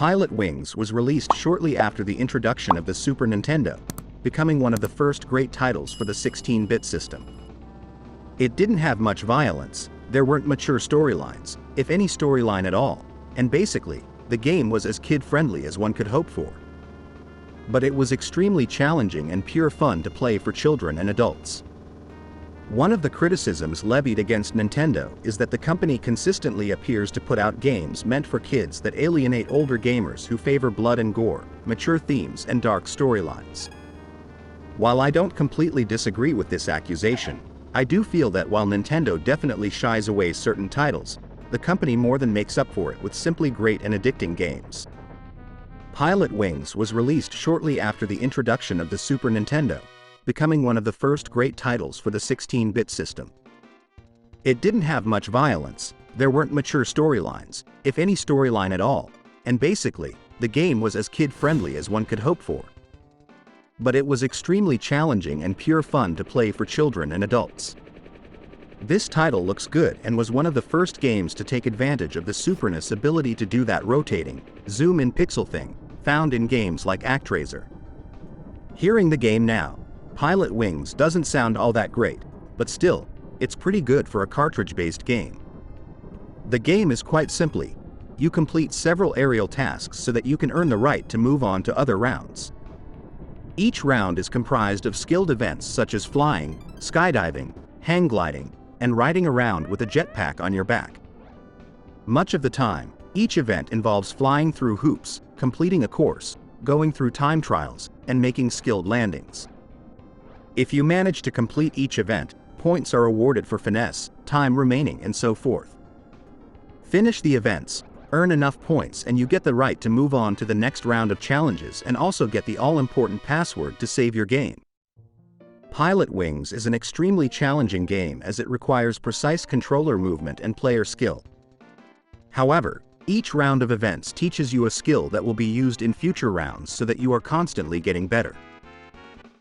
Pilotwings was released shortly after the introduction of the Super Nintendo, becoming one of the first great titles for the 16-bit system. It didn't have much violence, there weren't mature storylines, if any storyline at all, and basically, the game was as kid-friendly as one could hope for. But it was extremely challenging and pure fun to play for children and adults. One of the criticisms levied against Nintendo is that the company consistently appears to put out games meant for kids that alienate older gamers who favor blood and gore, mature themes, and dark storylines. While I don't completely disagree with this accusation, I do feel that while Nintendo definitely shies away certain titles, the company more than makes up for it with simply great and addicting games. Pilotwings was released shortly after the introduction of the Super Nintendo, becoming one of the first great titles for the 16-bit system. It didn't have much violence, there weren't mature storylines, if any storyline at all, and basically, the game was as kid-friendly as one could hope for. But it was extremely challenging and pure fun to play for children and adults. This title looks good and was one of the first games to take advantage of the Superness ability to do that rotating, zoom-in pixel thing, found in games like ActRaiser. Hearing the game now, Pilotwings doesn't sound all that great, but still, it's pretty good for a cartridge-based game. The game is quite simply, you complete several aerial tasks so that you can earn the right to move on to other rounds. Each round is comprised of skilled events such as flying, skydiving, hang gliding, and riding around with a jetpack on your back. Much of the time, each event involves flying through hoops, completing a course, going through time trials, and making skilled landings. If you manage to complete each event, points are awarded for finesse, time remaining, and so forth. Finish the events, earn enough points, and you get the right to move on to the next round of challenges and also get the all-important password to save your game. Pilotwings is an extremely challenging game as it requires precise controller movement and player skill. However, each round of events teaches you a skill that will be used in future rounds so that you are constantly getting better.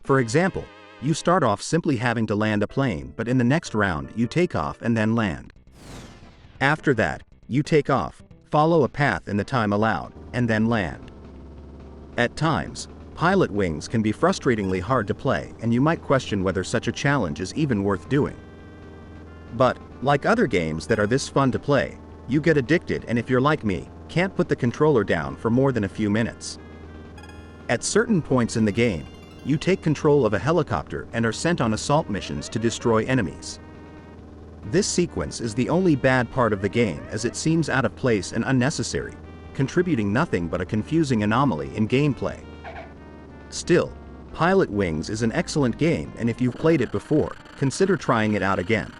For example, you start off simply having to land a plane, but in the next round you take off and then land. After that, you take off, follow a path in the time allowed, and then land. At times, Pilotwings can be frustratingly hard to play, and you might question whether such a challenge is even worth doing. But, like other games that are this fun to play, you get addicted and if you're like me, can't put the controller down for more than a few minutes. At certain points in the game, you take control of a helicopter and are sent on assault missions to destroy enemies. This sequence is the only bad part of the game as it seems out of place and unnecessary, contributing nothing but a confusing anomaly in gameplay. Still, Pilotwings is an excellent game, and if you've played it before, consider trying it out again.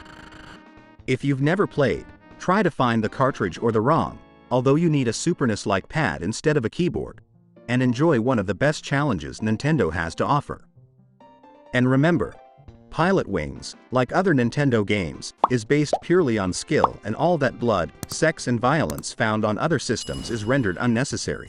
If you've never played, try to find the cartridge or the ROM, although you need a Superness-like pad instead of a keyboard, and enjoy one of the best challenges Nintendo has to offer. And remember, Pilotwings, like other Nintendo games, is based purely on skill, and all that blood, sex, and violence found on other systems is rendered unnecessary.